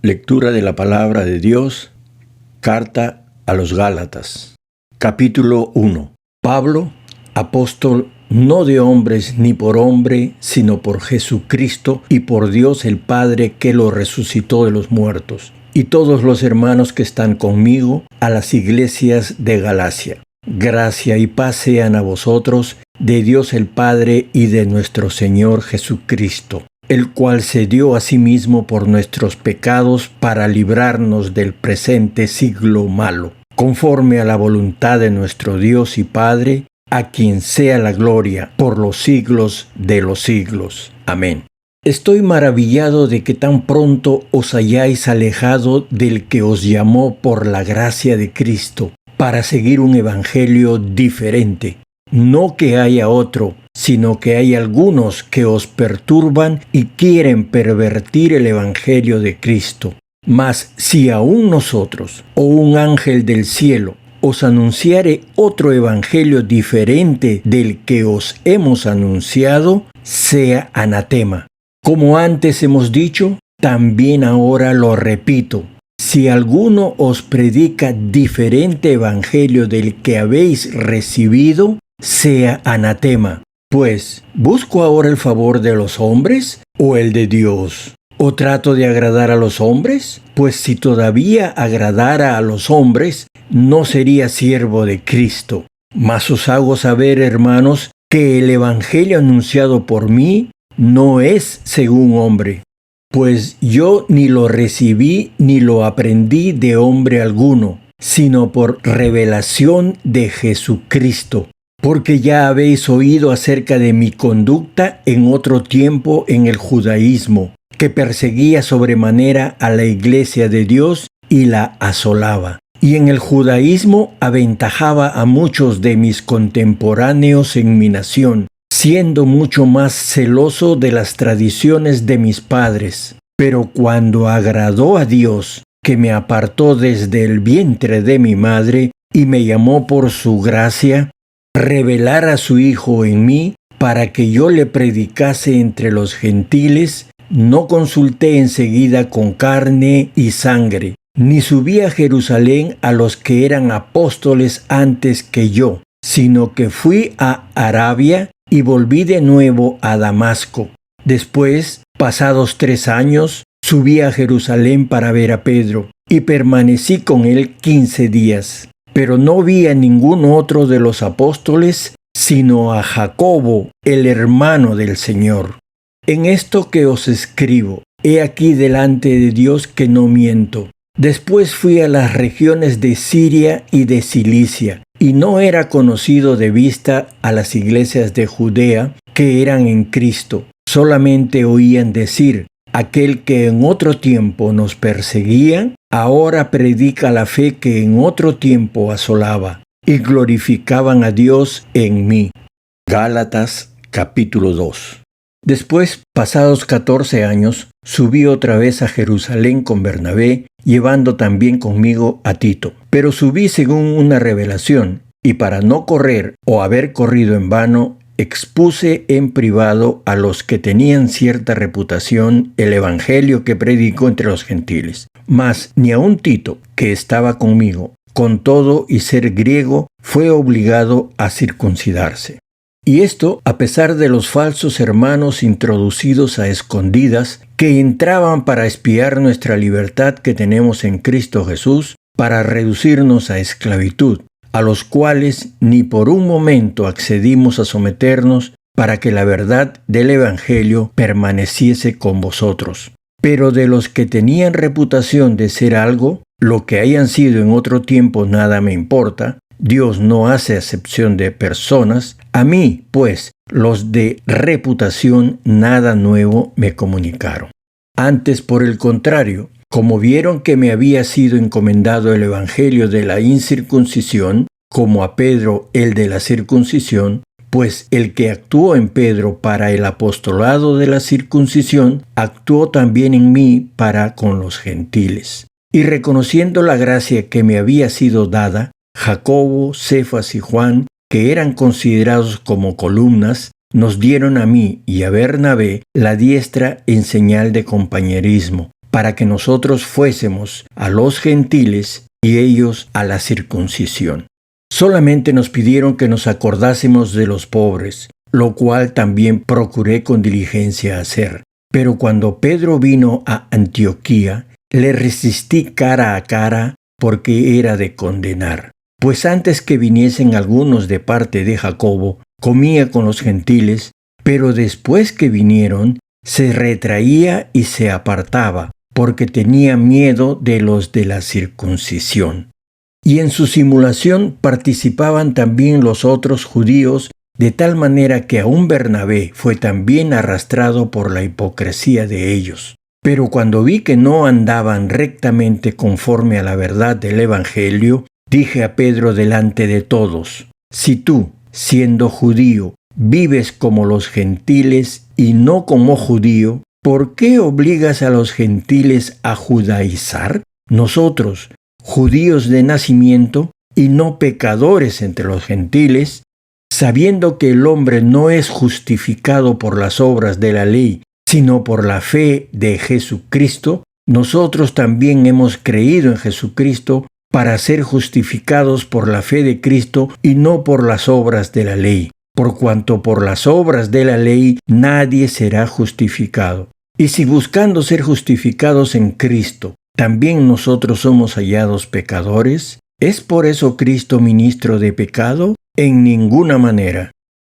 Lectura de la palabra de Dios, carta a los Gálatas. Capítulo 1. Pablo, apóstol no de hombres ni por hombre, sino por Jesucristo y por Dios el Padre que lo resucitó de los muertos, y todos los hermanos que están conmigo, a las iglesias de Galacia. Gracia y paz sean a vosotros, de Dios el Padre y de nuestro Señor Jesucristo, el cual se dio a sí mismo por nuestros pecados para librarnos del presente siglo malo, conforme a la voluntad de nuestro Dios y Padre, a quien sea la gloria por los siglos de los siglos. Amén. Estoy maravillado de que tan pronto os hayáis alejado del que os llamó por la gracia de Cristo, para seguir un evangelio diferente. No que haya otro, sino que hay algunos que os perturban y quieren pervertir el evangelio de Cristo. Mas si aún nosotros, o un ángel del cielo, os anunciare otro evangelio diferente del que os hemos anunciado, sea anatema. Como antes hemos dicho, también ahora lo repito. Si alguno os predica diferente evangelio del que habéis recibido, sea anatema. Pues, ¿busco ahora el favor de los hombres o el de Dios? ¿O trato de agradar a los hombres? Pues si todavía agradara a los hombres, no sería siervo de Cristo. Mas os hago saber, hermanos, que el evangelio anunciado por mí no es según hombre. Pues yo ni lo recibí ni lo aprendí de hombre alguno, sino por revelación de Jesucristo. Porque ya habéis oído acerca de mi conducta en otro tiempo en el judaísmo, que perseguía sobremanera a la iglesia de Dios y la asolaba. Y en el judaísmo aventajaba a muchos de mis contemporáneos en mi nación, siendo mucho más celoso de las tradiciones de mis padres. Pero cuando agradó a Dios, que me apartó desde el vientre de mi madre y me llamó por su gracia, revelar a su Hijo en mí para que yo le predicase entre los gentiles, no consulté enseguida con carne y sangre, ni subí a Jerusalén a los que eran apóstoles antes que yo, sino que fui a Arabia y volví de nuevo a Damasco. Después, pasados 3 años, subí a Jerusalén para ver a Pedro, y permanecí con él 15 días. Pero no vi a ningún otro de los apóstoles, sino a Jacobo, el hermano del Señor. En esto que os escribo, he aquí delante de Dios que no miento. Después fui a las regiones de Siria y de Cilicia, y no era conocido de vista a las iglesias de Judea que eran en Cristo. Solamente oían decir, aquel que en otro tiempo nos perseguía, ahora predica la fe que en otro tiempo asolaba, y glorificaban a Dios en mí. Gálatas capítulo 2. Después, pasados 14 años, subí otra vez a Jerusalén con Bernabé, llevando también conmigo a Tito. Pero subí según una revelación, y para no correr o haber corrido en vano, expuse en privado a los que tenían cierta reputación el evangelio que predicó entre los gentiles. Mas ni aun Tito, que estaba conmigo, con todo y ser griego, fue obligado a circuncidarse. Y esto a pesar de los falsos hermanos introducidos a escondidas que entraban para espiar nuestra libertad que tenemos en Cristo Jesús, para reducirnos a esclavitud, a los cuales ni por un momento accedimos a someternos para que la verdad del Evangelio permaneciese con vosotros. Pero de los que tenían reputación de ser algo, lo que hayan sido en otro tiempo nada me importa, Dios no hace acepción de personas, a mí, pues, los de reputación nada nuevo me comunicaron. Antes, por el contrario, como vieron que me había sido encomendado el evangelio de la incircuncisión, como a Pedro el de la circuncisión, pues el que actuó en Pedro para el apostolado de la circuncisión, actuó también en mí para con los gentiles. Y reconociendo la gracia que me había sido dada, Jacobo, Cefas y Juan, que eran considerados como columnas, nos dieron a mí y a Bernabé la diestra en señal de compañerismo, para que nosotros fuésemos a los gentiles y ellos a la circuncisión. Solamente nos pidieron que nos acordásemos de los pobres, lo cual también procuré con diligencia hacer. Pero cuando Pedro vino a Antioquía, le resistí cara a cara porque era de condenar. Pues antes que viniesen algunos de parte de Jacobo, comía con los gentiles, pero después que vinieron, se retraía y se apartaba, porque tenía miedo de los de la circuncisión. Y en su simulación participaban también los otros judíos, de tal manera que aun Bernabé fue también arrastrado por la hipocresía de ellos. Pero cuando vi que no andaban rectamente conforme a la verdad del Evangelio, dije a Pedro delante de todos: si tú, siendo judío, vives como los gentiles y no como judío, ¿por qué obligas a los gentiles a judaizar? Nosotros, judíos de nacimiento y no pecadores entre los gentiles, sabiendo que el hombre no es justificado por las obras de la ley, sino por la fe de Jesucristo, nosotros también hemos creído en Jesucristo para ser justificados por la fe de Cristo y no por las obras de la ley, por cuanto por las obras de la ley nadie será justificado. Y si buscando ser justificados en Cristo, también nosotros somos hallados pecadores, ¿es por eso Cristo ministro de pecado? En ninguna manera.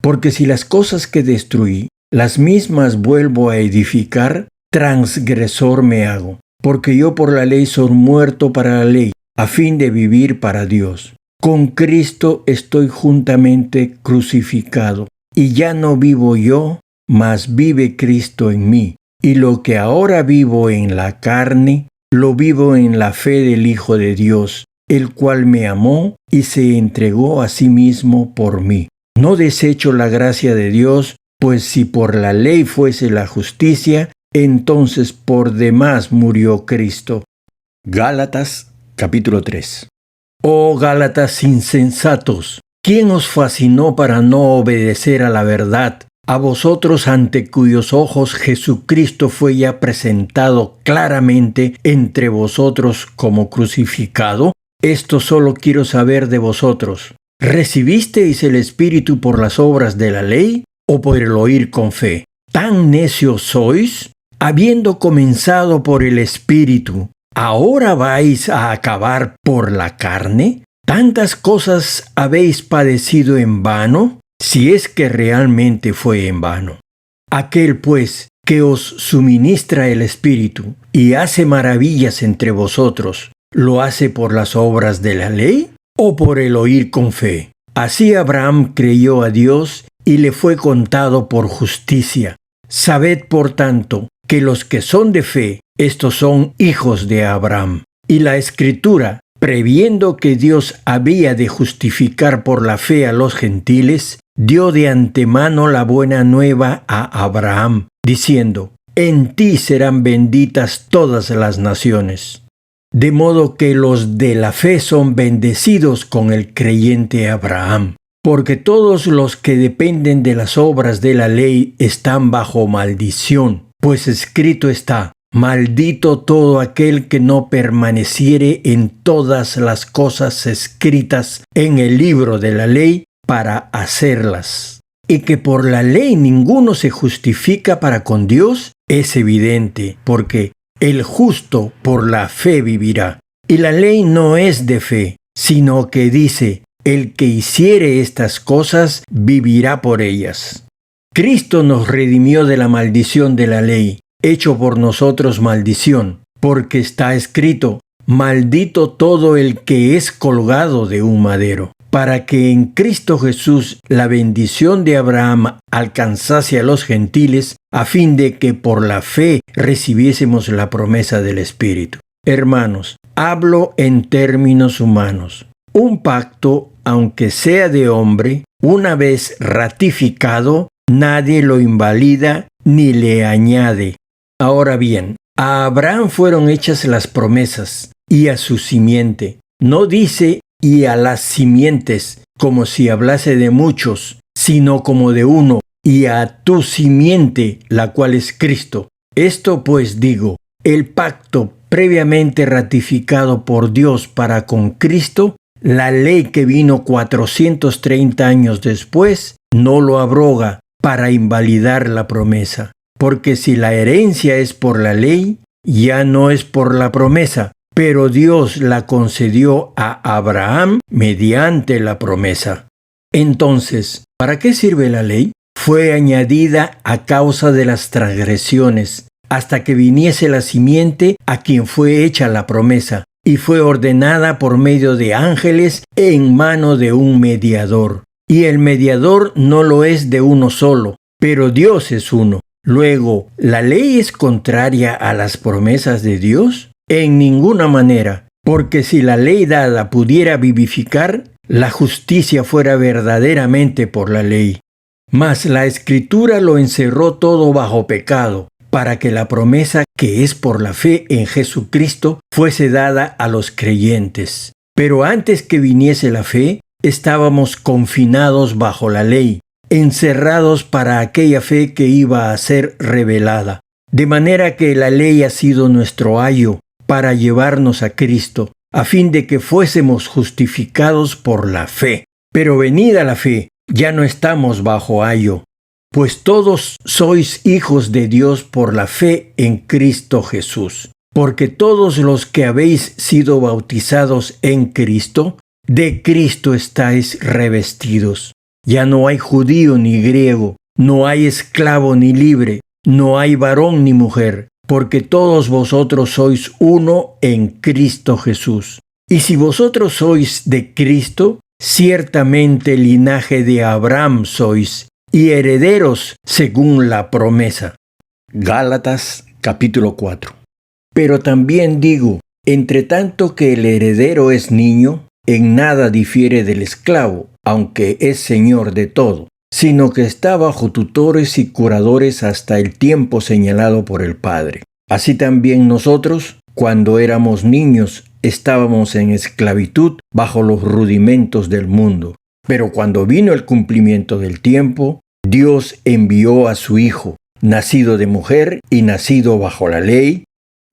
Porque si las cosas que destruí, las mismas vuelvo a edificar, transgresor me hago. Porque yo por la ley soy muerto para la ley, a fin de vivir para Dios. Con Cristo estoy juntamente crucificado, y ya no vivo yo, mas vive Cristo en mí. Y lo que ahora vivo en la carne, lo vivo en la fe del Hijo de Dios, el cual me amó y se entregó a sí mismo por mí. No desecho la gracia de Dios, pues si por la ley fuese la justicia, entonces por demás murió Cristo. Gálatas capítulo 3. Oh Gálatas insensatos, ¿quién os fascinó para no obedecer a la verdad? A vosotros ante cuyos ojos Jesucristo fue ya presentado claramente entre vosotros como crucificado. Esto solo quiero saber de vosotros. ¿Recibisteis el Espíritu por las obras de la ley o por el oír con fe? ¿Tan necios sois? Habiendo comenzado por el Espíritu, ¿ahora vais a acabar por la carne? ¿Tantas cosas habéis padecido en vano? Si es que realmente fue en vano. Aquel, pues, que os suministra el Espíritu y hace maravillas entre vosotros, ¿lo hace por las obras de la ley o por el oír con fe? Así Abraham creyó a Dios y le fue contado por justicia. Sabed, por tanto, que los que son de fe, estos son hijos de Abraham. Y la Escritura, previendo que Dios había de justificar por la fe a los gentiles, dio de antemano la buena nueva a Abraham, diciendo: en ti serán benditas todas las naciones. De modo que los de la fe son bendecidos con el creyente Abraham, porque todos los que dependen de las obras de la ley están bajo maldición, pues escrito está: maldito todo aquel que no permaneciere en todas las cosas escritas en el libro de la ley para hacerlas. Y que por la ley ninguno se justifica para con Dios es evidente, porque el justo por la fe vivirá. Y la ley no es de fe, sino que dice: el que hiciere estas cosas vivirá por ellas. Cristo nos redimió de la maldición de la ley, hecho por nosotros maldición, porque está escrito: maldito todo el que es colgado de un madero, para que en Cristo Jesús la bendición de Abraham alcanzase a los gentiles, a fin de que por la fe recibiésemos la promesa del Espíritu. Hermanos, hablo en términos humanos. Un pacto, aunque sea de hombre, una vez ratificado, nadie lo invalida ni le añade. Ahora bien, a Abraham fueron hechas las promesas, y a su simiente. No dice y a las simientes, como si hablase de muchos, sino como de uno, y a tu simiente, la cual es Cristo. Esto pues digo: el pacto previamente ratificado por Dios para con Cristo, la ley que vino 430 años después, no lo abroga para invalidar la promesa. Porque si la herencia es por la ley, ya no es por la promesa, pero Dios la concedió a Abraham mediante la promesa. Entonces, ¿para qué sirve la ley? Fue añadida a causa de las transgresiones, hasta que viniese la simiente a quien fue hecha la promesa, y fue ordenada por medio de ángeles en mano de un mediador. Y el mediador no lo es de uno solo, pero Dios es uno. Luego, ¿la ley es contraria a las promesas de Dios? En ninguna manera, porque si la ley dada pudiera vivificar, la justicia fuera verdaderamente por la ley. Mas la Escritura lo encerró todo bajo pecado, para que la promesa que es por la fe en Jesucristo fuese dada a los creyentes. Pero antes que viniese la fe, estábamos confinados bajo la ley, encerrados para aquella fe que iba a ser revelada. De manera que la ley ha sido nuestro ayo para llevarnos a Cristo, a fin de que fuésemos justificados por la fe. Pero venida la fe, ya no estamos bajo ayo, pues todos sois hijos de Dios por la fe en Cristo Jesús. Porque todos los que habéis sido bautizados en Cristo, de Cristo estáis revestidos. Ya no hay judío ni griego, no hay esclavo ni libre, no hay varón ni mujer, porque todos vosotros sois uno en Cristo Jesús. Y si vosotros sois de Cristo, ciertamente linaje de Abraham sois, y herederos según la promesa. Gálatas capítulo 4. Pero también digo, entre tanto que el heredero es niño, en nada difiere del esclavo, aunque es señor de todo, sino que está bajo tutores y curadores hasta el tiempo señalado por el Padre. Así también nosotros, cuando éramos niños, estábamos en esclavitud bajo los rudimentos del mundo. Pero cuando vino el cumplimiento del tiempo, Dios envió a su Hijo, nacido de mujer y nacido bajo la ley,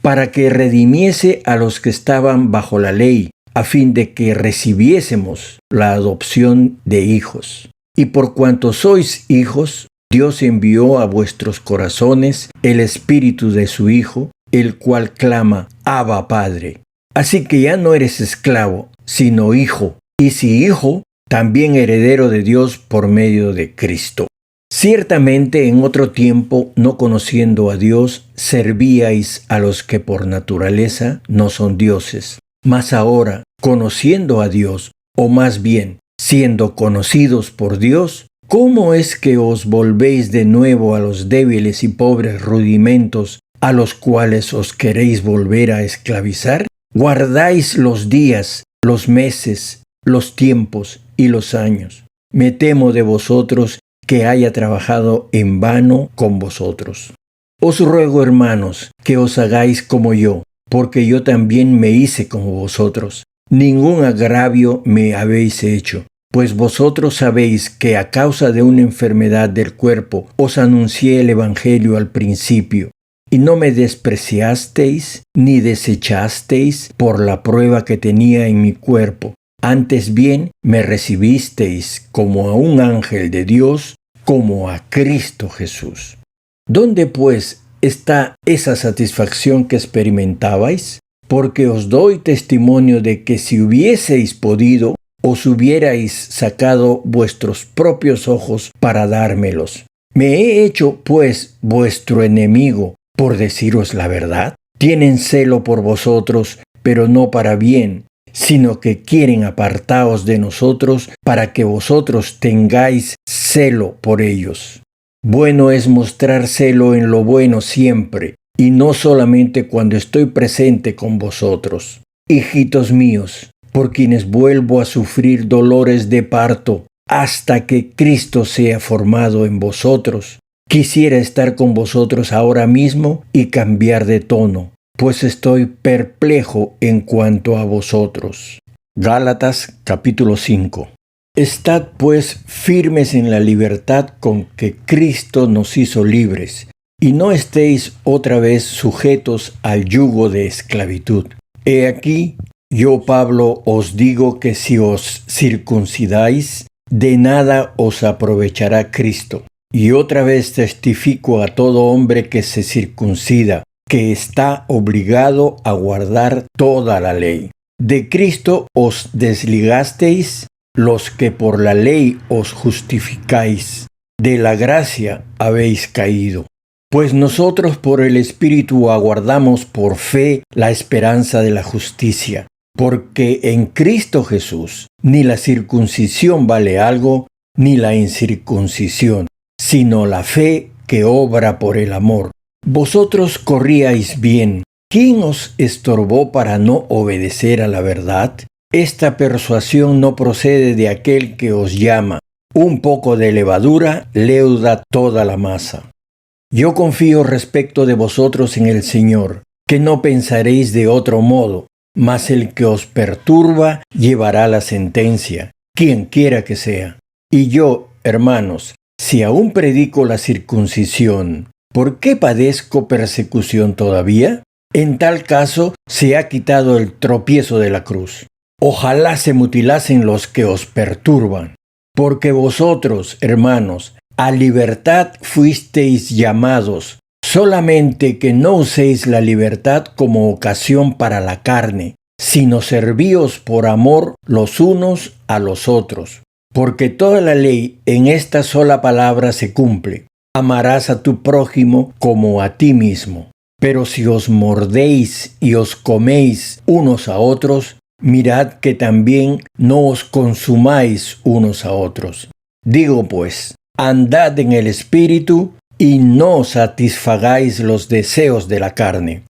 para que redimiese a los que estaban bajo la ley, a fin de que recibiésemos la adopción de hijos. Y por cuanto sois hijos, Dios envió a vuestros corazones el Espíritu de su Hijo, el cual clama, Abba, Padre. Así que ya no eres esclavo, sino hijo, y si hijo, también heredero de Dios por medio de Cristo. Ciertamente en otro tiempo, no conociendo a Dios, servíais a los que por naturaleza no son dioses. Mas ahora, conociendo a Dios, o más bien, siendo conocidos por Dios, ¿cómo es que os volvéis de nuevo a los débiles y pobres rudimentos a los cuales os queréis volver a esclavizar? Guardáis los días, los meses, los tiempos y los años. Me temo de vosotros que haya trabajado en vano con vosotros. Os ruego, hermanos, que os hagáis como yo, porque yo también me hice como vosotros. Ningún agravio me habéis hecho, pues vosotros sabéis que a causa de una enfermedad del cuerpo os anuncié el Evangelio al principio, y no me despreciasteis ni desechasteis por la prueba que tenía en mi cuerpo. Antes bien me recibisteis como a un ángel de Dios, como a Cristo Jesús. ¿Dónde pues está esa satisfacción que experimentabais? Porque os doy testimonio de que si hubieseis podido, os hubierais sacado vuestros propios ojos para dármelos. ¿Me he hecho, pues, vuestro enemigo por deciros la verdad? Tienen celo por vosotros, pero no para bien, sino que quieren apartaos de nosotros para que vosotros tengáis celo por ellos. Bueno es mostrar celo en lo bueno siempre, y no solamente cuando estoy presente con vosotros. Hijitos míos, por quienes vuelvo a sufrir dolores de parto, hasta que Cristo sea formado en vosotros. Quisiera estar con vosotros ahora mismo y cambiar de tono, pues estoy perplejo en cuanto a vosotros. Gálatas capítulo 5. Estad pues firmes en la libertad con que Cristo nos hizo libres, y no estéis otra vez sujetos al yugo de esclavitud. He aquí, yo Pablo os digo que si os circuncidáis, de nada os aprovechará Cristo. Y otra vez testifico a todo hombre que se circuncida, que está obligado a guardar toda la ley. De Cristo os desligasteis los que por la ley os justificáis. De la gracia habéis caído. Pues nosotros por el Espíritu aguardamos por fe la esperanza de la justicia. Porque en Cristo Jesús ni la circuncisión vale algo, ni la incircuncisión, sino la fe que obra por el amor. Vosotros corríais bien. ¿Quién os estorbó para no obedecer a la verdad? Esta persuasión no procede de aquel que os llama. Un poco de levadura leuda toda la masa. Yo confío respecto de vosotros en el Señor, que no pensaréis de otro modo, mas el que os perturba llevará la sentencia, quien quiera que sea. Y yo, hermanos, si aún predico la circuncisión, ¿por qué padezco persecución todavía? En tal caso, se ha quitado el tropiezo de la cruz. Ojalá se mutilasen los que os perturban. Porque vosotros, hermanos, a libertad fuisteis llamados, solamente que no uséis la libertad como ocasión para la carne, sino servíos por amor los unos a los otros. Porque toda la ley en esta sola palabra se cumple: amarás a tu prójimo como a ti mismo. Pero si os mordéis y os coméis unos a otros, mirad que también no os consumáis unos a otros. Digo pues, andad en el Espíritu y no satisfagáis los deseos de la carne.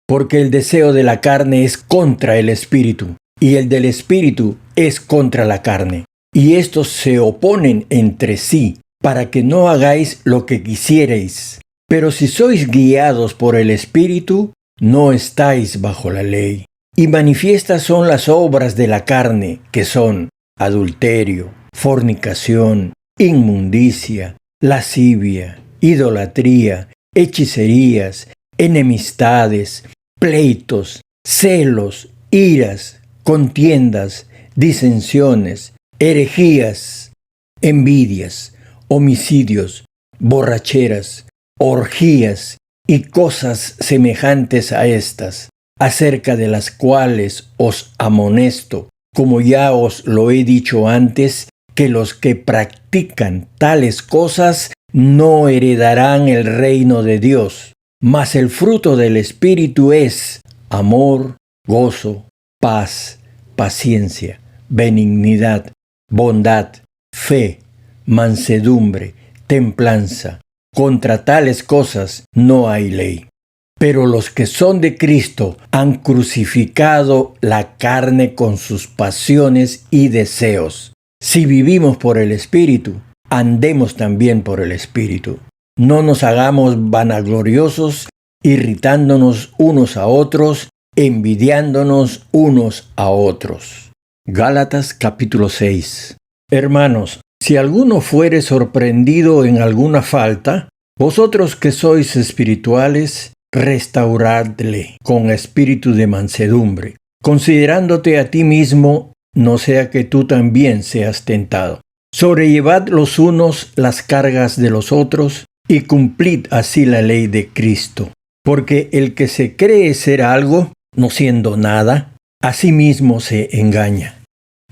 Porque el deseo de la carne es contra el Espíritu, y el del Espíritu es contra la carne. Y estos se oponen entre sí, para que no hagáis lo que quisierais. Pero si sois guiados por el Espíritu, no estáis bajo la ley. Y manifiestas son las obras de la carne, que son adulterio, fornicación, inmundicia, lascivia, idolatría, hechicerías, enemistades, pleitos, celos, iras, contiendas, disensiones, herejías, envidias, homicidios, borracheras, orgías y cosas semejantes a estas, acerca de las cuales os amonesto, como ya os lo he dicho antes, que los que practican tales cosas no heredarán el reino de Dios. Mas el fruto del Espíritu es amor, gozo, paz, paciencia, benignidad, bondad, fe, mansedumbre, templanza. Contra tales cosas no hay ley. Pero los que son de Cristo han crucificado la carne con sus pasiones y deseos. Si vivimos por el Espíritu, andemos también por el Espíritu. No nos hagamos vanagloriosos, irritándonos unos a otros, envidiándonos unos a otros. Gálatas capítulo 6. Hermanos, si alguno fuere sorprendido en alguna falta, vosotros que sois espirituales, restauradle con espíritu de mansedumbre, considerándote a ti mismo, no sea que tú también seas tentado. Sobrellevad los unos las cargas de los otros, y cumplid así la ley de Cristo. Porque el que se cree ser algo, no siendo nada, a sí mismo se engaña.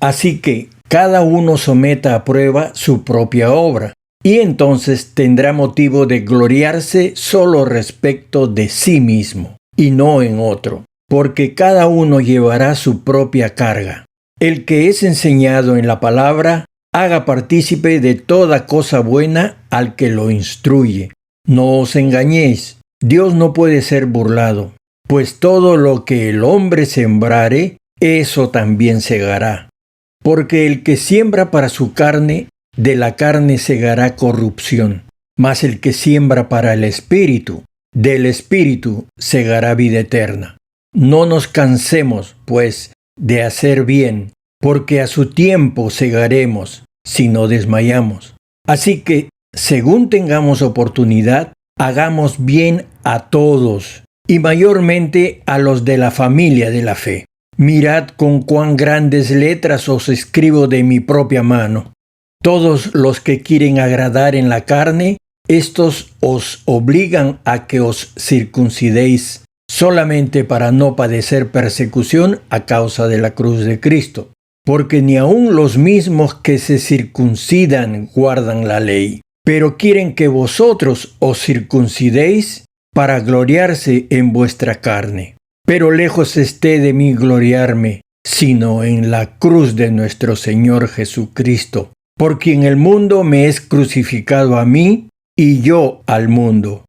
Así que cada uno someta a prueba su propia obra, y entonces tendrá motivo de gloriarse solo respecto de sí mismo, y no en otro, porque cada uno llevará su propia carga. El que es enseñado en la palabra, haga partícipe de toda cosa buena al que lo instruye. No os engañéis, Dios no puede ser burlado, pues todo lo que el hombre sembrare, eso también segará. Porque el que siembra para su carne, de la carne segará corrupción, mas el que siembra para el Espíritu, del Espíritu segará vida eterna. No nos cansemos, pues, de hacer bien, porque a su tiempo segaremos, si no desmayamos. Así que, según tengamos oportunidad, hagamos bien a todos, y mayormente a los de la familia de la fe. Mirad con cuán grandes letras os escribo de mi propia mano. Todos los que quieren agradar en la carne, estos os obligan a que os circuncidéis, solamente para no padecer persecución a causa de la cruz de Cristo. Porque ni aun los mismos que se circuncidan guardan la ley, pero quieren que vosotros os circuncidéis para gloriarse en vuestra carne. Pero lejos esté de mí gloriarme, sino en la cruz de nuestro Señor Jesucristo, por quien el mundo me es crucificado a mí y yo al mundo.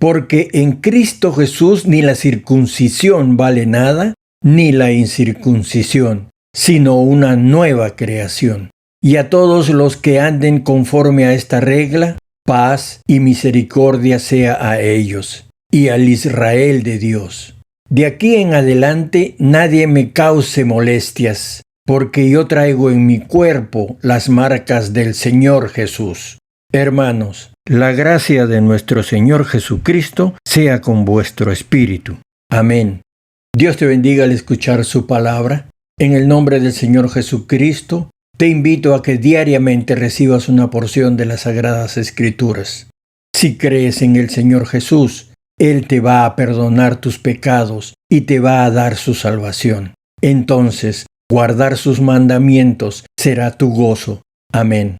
Porque en Cristo Jesús ni la circuncisión vale nada, ni la incircuncisión, sino una nueva creación. Y a todos los que anden conforme a esta regla, paz y misericordia sea a ellos, y al Israel de Dios. De aquí en adelante nadie me cause molestias, porque yo traigo en mi cuerpo las marcas del Señor Jesús. Hermanos, la gracia de nuestro Señor Jesucristo sea con vuestro espíritu. Amén. Dios te bendiga al escuchar su palabra. En el nombre del Señor Jesucristo, te invito a que diariamente recibas una porción de las Sagradas Escrituras. Si crees en el Señor Jesús, Él te va a perdonar tus pecados y te va a dar su salvación. Entonces, guardar sus mandamientos será tu gozo. Amén.